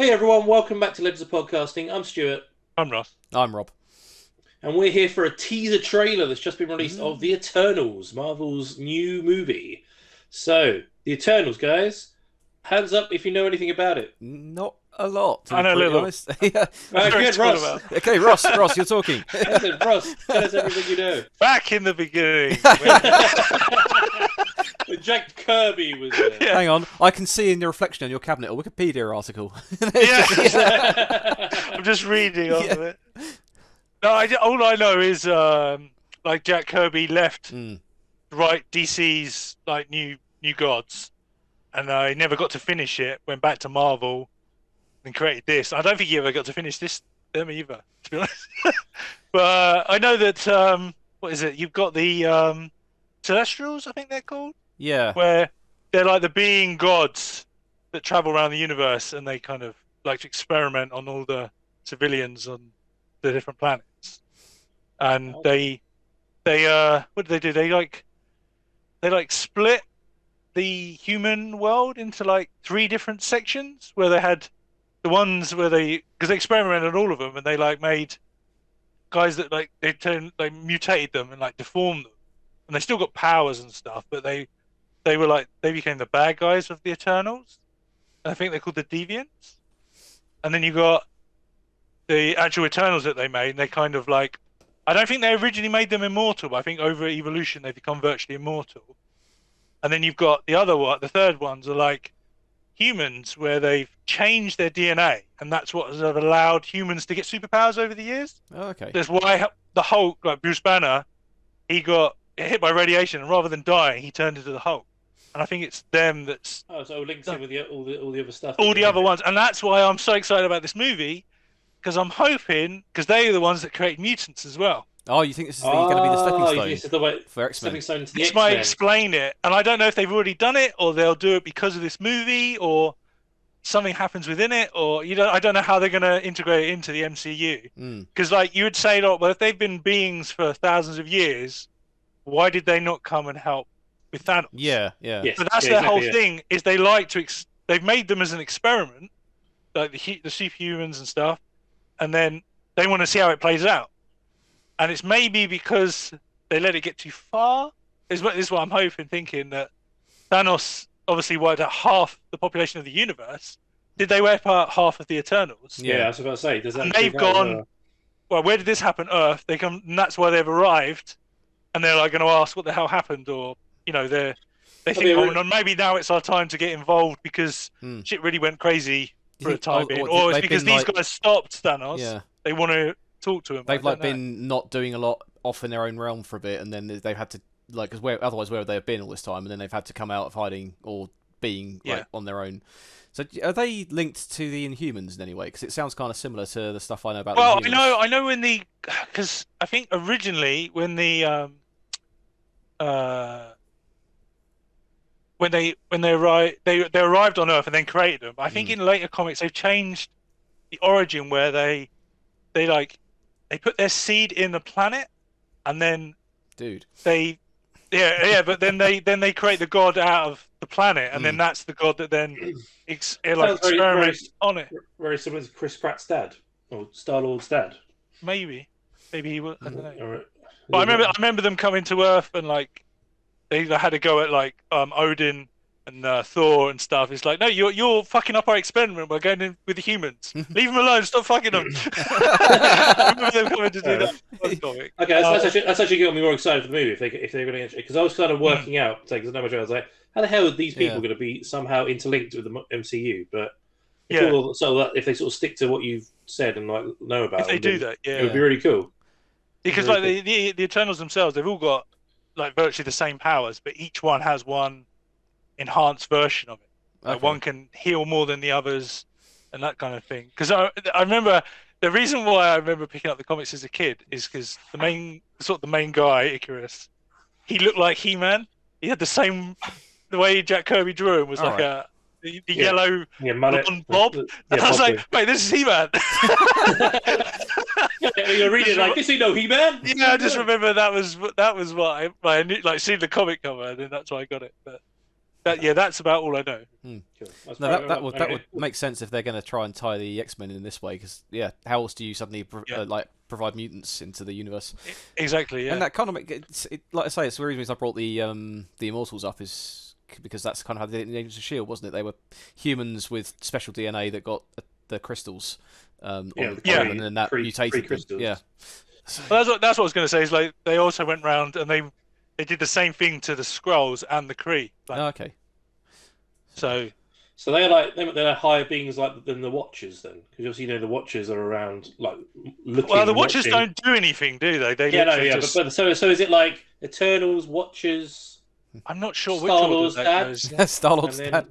Hey everyone, welcome back to Legends of Podcasting. I'm Stuart, I'm Ross. I'm Rob. and we're here for a teaser trailer that's just been released of The Mm. Eternals, Marvel's new movie. So, The Eternals, guys, hands up if you know anything about it. Not a lot, to I be know a pretty little. honest. Yeah. Very Good, tall Ross. about. Okay, Ross, you're talking. Excellent, Ross, tell us everything you know. Back in the beginning. When Jack Kirby was there. Yeah. Hang on, I can see in your reflection on your cabinet a Wikipedia article. Yeah. I'm just reading off of it. No, all I know is like Jack Kirby left Mm. to write DC's like new gods, and I never got to finish it. Went back to Marvel and created this. I don't think he ever got to finish them either, to be honest. But I know that what is it? You've got the Celestials, I think they're called. Yeah. Where they're like the being gods that travel around the universe, and they kind of like to experiment on all the civilians on the different planets. And they what do they do? They split the human world into like three different sections, where they had the ones where because they experimented on all of them, and they like made guys that they mutated them and like deformed them, and they still got powers and stuff, but they became the bad guys of the Eternals. I think they're called the Deviants. And then you got the actual Eternals that they made, and they kind of like, I don't think they originally made them immortal, but I think over evolution they've become virtually immortal. And then you've got the third ones are like humans, where they've changed their DNA, and that's what has allowed humans to get superpowers over the years. Oh, okay. That's why the Hulk, like Bruce Banner, he got hit by radiation, and rather than dying, he turned into the Hulk. And I think it's them that's Oh, so it links in with all the other stuff. all the other ones, and that's why I'm so excited about this movie, because I'm hoping, because they are the ones that create mutants as well. Oh, you think this is going to be the stepping stone This is the way, for X-Men? stepping stone to the This X-Men. might explain it, and I don't know if they've already done it, or they'll do it because of this movie, or something happens within it, or I don't know how they're going to integrate it into the MCU. Because like you would say, well, if they've been beings for thousands of years, why did they not come and help with Thanos? Yeah. Yes, But that's yeah, their exactly, whole yeah. thing. Is they like to they've made them as an experiment, like the superhumans and stuff, and then they want to see how it plays out. And it's maybe because they let it get too far. Is what I'm hoping, thinking that Thanos obviously wiped out half the population of the universe. Did they wipe out half of the Eternals? Yeah, I was about to say. Does that? And they've gone, well, where did this happen? Earth. They come, and that's why they've arrived, and they're like going to ask what the hell happened, or they think, no, maybe now it's our time to get involved because shit really went crazy for a time being, or it's because these guys stopped Thanos. Yeah. They want to talk to him. They've been not doing a lot off in their own realm for a bit, and then they've had to because otherwise where would they have been all this time? And then they've had to come out of hiding or being on their own. So are they linked to the Inhumans in any way? Because it sounds kind of similar to the stuff I know about. Well, the Inhumans. I know because I think originally when they arrived, they arrived on Earth and then created them. But I think in later comics they've changed the origin where they put their seed in the planet, and then but then they create the god out of the planet, and then that's the god that then experiments on it. Very similar to Chris Pratt's dad, or Star-Lord's dad. Maybe he was. I don't know. Right. But I remember them coming to Earth, and like they had to go at like Odin and Thor and stuff. It's like, no, you're fucking up our experiment. We're going in with the humans. Leave them alone. Stop fucking them. I remember them coming to do that. Okay, that's actually getting me more excited for the movie if they're going to, because I was kind of working out, because I know much. I was like, how the hell are these people going to be somehow interlinked with the MCU? But if they sort of stick to what you've said and like know about, if they do that, it would be really cool. Because the Eternals themselves, they've all got like virtually the same powers, but each one has one enhanced version of it. Like one can heal more than the others, and that kind of thing. Because I remember the reason why I remember picking up the comics as a kid is because the main guy, Icarus, he looked like He-Man. He had the way Jack Kirby drew him was the yellow blonde bob. And I was like, wait, this is He-Man. You're reading like, this ain't no He-Man. Yeah, I just remember that was what I knew, like seeing the comic cover, and then that's why I got it. But That's about all I know. Cool. No, that would make sense if they're going to try and tie the X-Men in this way, because how else do you suddenly provide mutants into the universe? Exactly, yeah. And that kind of makes it, like I say, it's the reason I brought the Immortals up is because that's kind of how they did Agents of S.H.I.E.L.D., wasn't it? They were humans with special DNA that got the crystals on the column, and then that mutated them. Yeah. Well, that's what I was going to say. Is like they also went round and they did the same thing to the Skrulls and the Kree. Okay. So they're higher beings than the Watchers then, because obviously the Watchers are around looking. Well, the Watchers don't do anything, do they? But so is it like Eternals, Watchers? I'm not sure which Star-Lord's dad. Star-Lord's dad.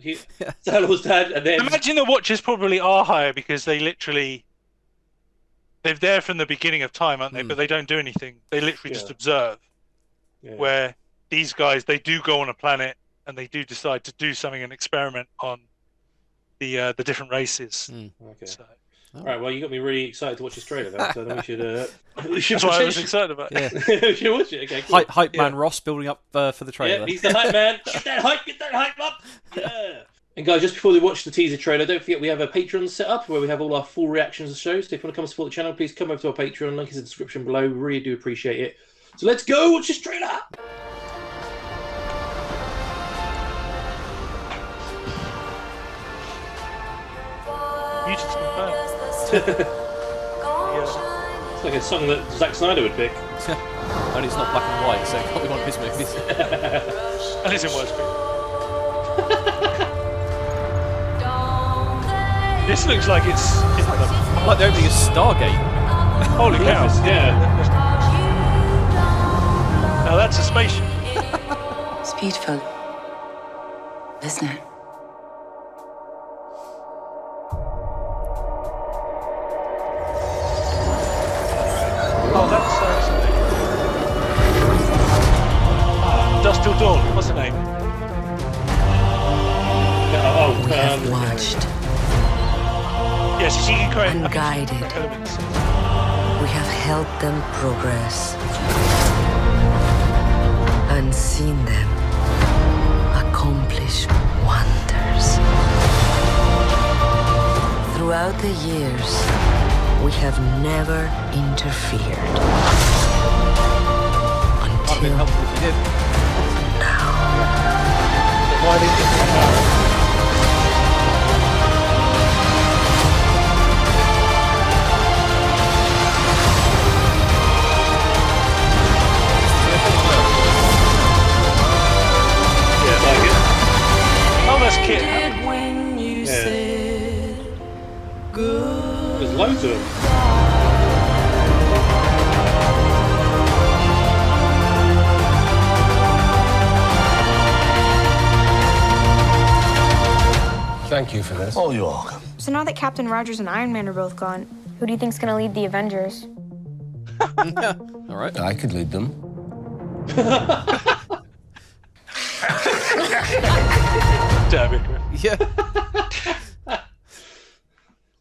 Star-Lord's dad, and then imagine the Watchers probably are higher because they're there from the beginning of time, aren't they? But they don't do anything. They literally just observe. Yeah. Where these guys, they do go on a planet and they do decide to do something, an experiment on the different races. Okay. So. All right. Well, you got me really excited to watch this trailer. So then we should. That's what I was excited about. Yeah. We should watch it. Okay. Cool. Hype man Ross building up for the trailer. Yeah, he's the hype man. Get that hype up. Yeah. And guys, just before we watch the teaser trailer, don't forget we have a Patreon set up where we have all our full reactions to shows. So if you want to come support the channel, please come over to our Patreon. Link is in the description below. We really do appreciate it. So let's go watch this trailer. You just confirmed. It's like a song that Zack Snyder would pick. Only it's not black and white, so it can't be one of his movies. And it's in widescreen. This looks like it's like the opening of Stargate. Holy cow! Yeah. Now that's a spaceship. It's beautiful, isn't it? Oh, that's Dusk Till Dawn. What's the name? We have watched. Yes, she can create and guided. We have helped them progress and seen them accomplish wonders. Throughout the years, we have never interfered. Until now. Why did you Oh, that's Kit. Yeah. There's loads of them. Thank you for this. Oh, you're welcome. So now that Captain Rogers and Iron Man are both gone, who do you think's gonna lead the Avengers? All right. I could lead them. Damn it. Yeah.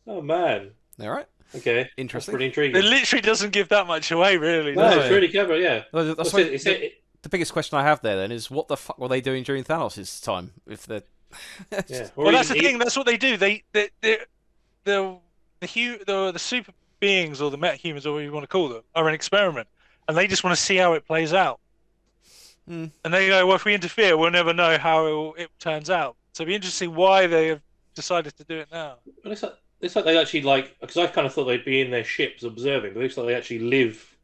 Oh man. All right. Okay. Interesting. That's pretty intriguing. It literally doesn't give that much away, really. No, it's really clever. Yeah. Well, that's the biggest question I have there then is what the fuck were they doing during Thanos' time? If they're yeah. Well, that's the thing. That's what they do. The super beings or the metahumans or whatever you want to call them are an experiment, and they just want to see how it plays out. And they go, well, if we interfere, we'll never know how it turns out. So it'd be interesting why they have decided to do it now. Well, it's like they actually because I kind of thought they'd be in their ships observing, but it looks like they actually live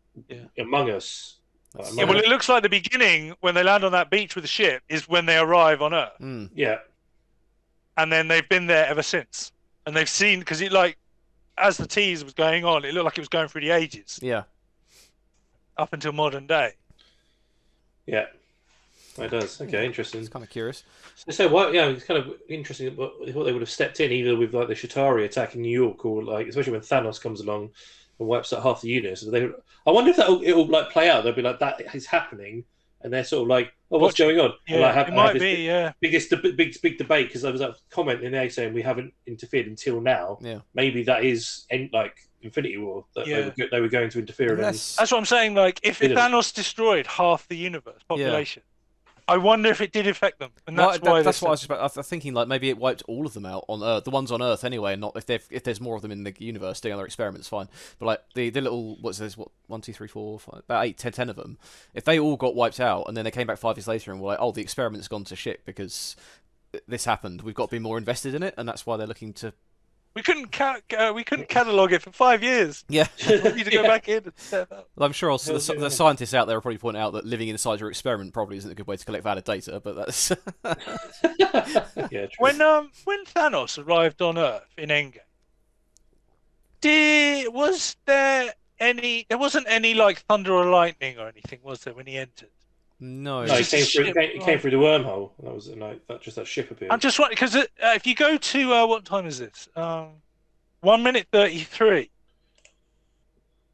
among us. Well, it looks like the beginning when they land on that beach with the ship is when they arrive on Earth. Yeah. And then they've been there ever since, and they've seen because as the tease was going on, it looked like it was going through the ages. Yeah. Up until modern day. Yeah. It does. Okay, interesting. It's kind of curious. So what? Yeah, it's kind of interesting what they would have stepped in either with the Chitauri attacking New York, or especially when Thanos comes along and wipes out half the universe. I wonder if it'll play out. They'll be like that is happening, and they're sort of like, oh, what's going on? Yeah, it might be. Yeah. Big debate because there was a comment in there saying we haven't interfered until now. Yeah. Maybe that is Infinity War that they were going to interfere in. That's what I'm saying. Like if Thanos destroyed half the universe population. I wonder if it did affect them, and that's why. That's what I was just about. I was thinking, like maybe it wiped all of them out on Earth, the ones on Earth anyway, and not if there's more of them in the universe doing other experiments, fine. But like the little what's this? What 1, 2, 3, 4, 5, about 8, 10 of them. If they all got wiped out, and then they came back 5 years later and were like, oh, the experiment's gone to shit because this happened. We've got to be more invested in it, and that's why they're looking to. We couldn't catalog it for 5 years. Yeah, we need to go back in and set up. Well, I'm sure also the scientists out there will probably point out that living inside your experiment probably isn't a good way to collect valid data, but that's. Yeah, true. When Thanos arrived on Earth in Endgame, there wasn't any like thunder or lightning or anything, was there, when he entered? No, No, he came through the wormhole. That was that ship appeared. I'm just wondering because if you go to what time is this? 1:33.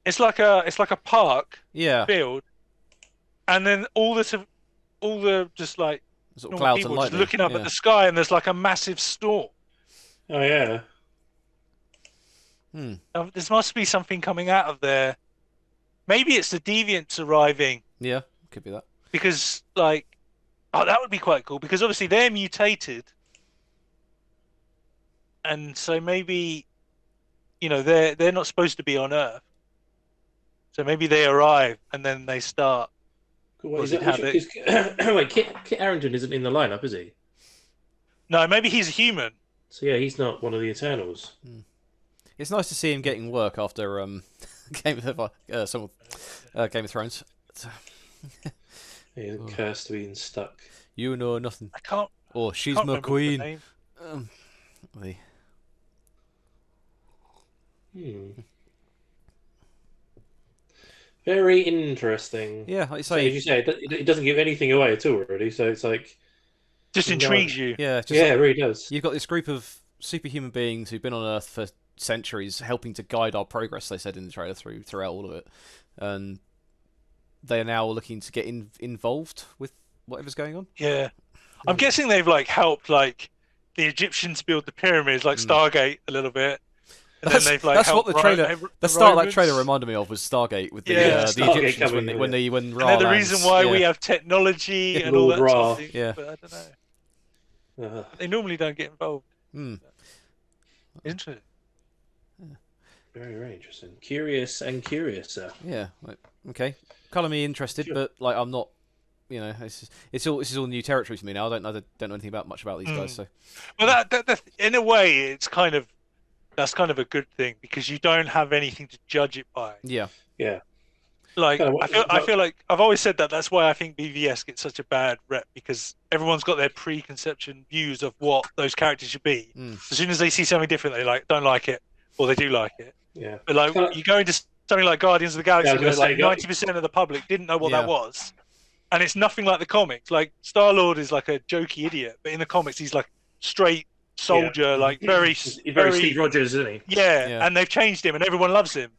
It's like a park field, and then all the just like sort of clouds people and lightning. just looking up at the sky, and there's like a massive storm. Oh yeah. There must be something coming out of there. Maybe it's the deviants arriving. Yeah, could be that. Because, like, that would be quite cool. Because obviously they're mutated, and so maybe, they're not supposed to be on Earth. So maybe they arrive and then they start. Wait, Kit Harington isn't in the lineup, is he? No, maybe he's a human. So yeah, he's not one of the Eternals. It's nice to see him getting work after Game of Thrones. He's cursed to being stuck. You know nothing. I can't. Oh, she's can't my remember queen. the name. Very interesting. Yeah, like you So say. as you say, it doesn't give anything away at all, really. So it's like Just intrigues you. Yeah, just it really does. You've got this group of superhuman beings who've been on Earth for centuries, helping to guide our progress. They said in the trailer throughout all of it, and they are now looking to get involved with whatever's going on. Yeah, I'm guessing they've like helped like the Egyptians build the pyramids, like Stargate a little bit. And then they've like that's what helped the trailer, the start of that trailer remanded me of was Stargate with the Egyptians when Ra and they're the reason why we have technology and all that sort of thing. Yeah, but I don't know. They normally don't get involved. Interesting. Very, very interesting. Curious and curiouser. Yeah. Okay. Colour me interested, but like I'm not. This is all new territory for me now. I don't know anything much about these guys. So. Well, that in a way, that's kind of a good thing because you don't have anything to judge it by. Yeah. Yeah. Like I feel like I've always said that. That's why I think BVS gets such a bad rep because everyone's got their preconception views of what those characters should be. As soon as they see something different, they don't like it, or they do like it. Yeah. But like you go into something like Guardians of the Galaxy, where like 90% of the public didn't know what that was, and it's nothing like the comics. Like Star-Lord is like a jokey idiot, but in the comics he's like straight soldier, like very Steve Rogers, isn't he? Yeah, and they've changed him, and everyone loves him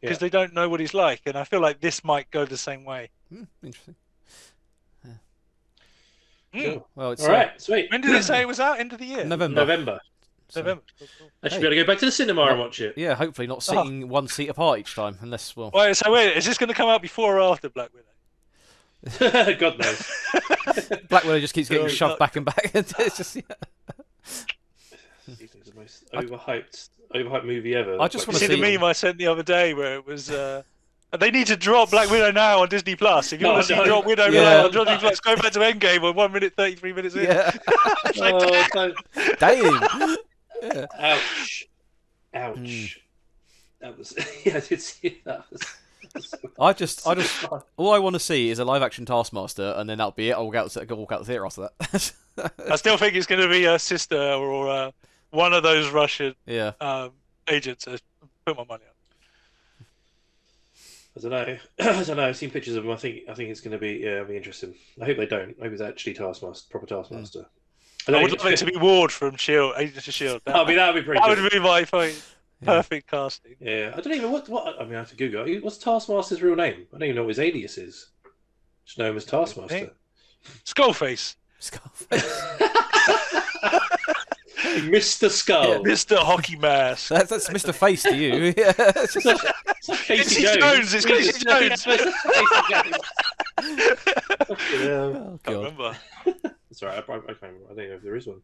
because they don't know what he's like. And I feel like this might go the same way. Interesting. Cool. Well, it's all right. Sweet. When did it say it was out? End of the year. November. So, Cool. I should be able to go back to the cinema and watch it. Yeah, hopefully not sitting one seat apart each time, unless Wait, is this going to come out before or after Black Widow? God knows. Black Widow just keeps getting shoved back and back. It's just He's the most overhyped movie ever. I just want to see the meme I sent the other day where it was. They need to drop Black Widow now on Disney Plus. If you want to see Drop Widow now on Disney Plus, go back to Endgame on 1 minute 33 minutes in. Yeah. Damn. Yeah. Ouch. That was. Yeah, I did see that. I just, all I want to see is a live-action Taskmaster, and then that'll be it. I'll walk out the theatre after that. I still think it's going to be a sister or one of those Russian agents. Put my money on. I don't know. I've seen pictures of them. I think it's going to be be interesting. I hope they don't. I hope it's actually proper Taskmaster. I would love it to be Ward from Shield, Agents of Shield. That would be pretty. That would be my perfect casting. Yeah, I don't even what. I mean, I have to Google. What's Taskmaster's real name? I don't even know what his alias is. Just know him as Taskmaster. Skullface. Mr. Skull. Yeah, Mr. Hockey Mask. That's Mr. Face to you. It's Casey Jones. It's Casey Jones. Oh, Can't God. remember. That's all right. I can't remember. I don't know if there is one.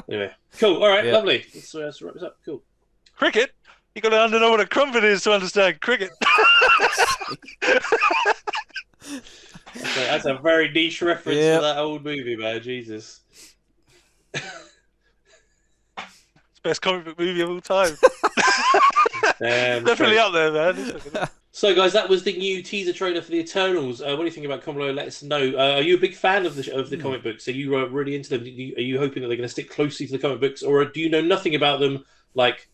Anyway, cool. All right, lovely. Let's wrap this up. Cool. Cricket? You got to know what a crumpet is to understand cricket. That's a very niche reference to that old movie, man. Jesus. It's the best comic book movie of all time. Definitely up there, man. So, guys, that was the new teaser trailer for the Eternals. What do you think about Comlo? Let us know. Are you a big fan of the comic books? Are you really into them? Are you hoping that they're going to stick closely to the comic books, or do you know nothing about them, like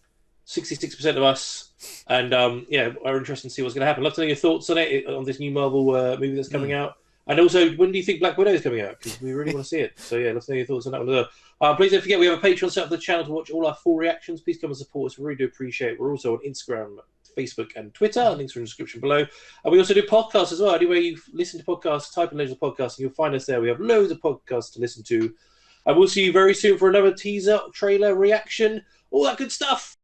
66% of us, and are interested to see what's going to happen? Love to know your thoughts on it, on this new Marvel movie that's coming out. And also, when do you think Black Widow is coming out? Because we really want to see it. So, yeah, let's know your thoughts on that one as well. Please don't forget, we have a Patreon set up for the channel to watch all our full reactions. Please come and support us. We really do appreciate it. We're also on Instagram, Facebook, and Twitter. Links are in the description below. And we also do podcasts as well. Anywhere you listen to podcasts, type in Legends of Podcasts, and you'll find us there. We have loads of podcasts to listen to. And we'll see you very soon for another teaser, trailer, reaction, all that good stuff.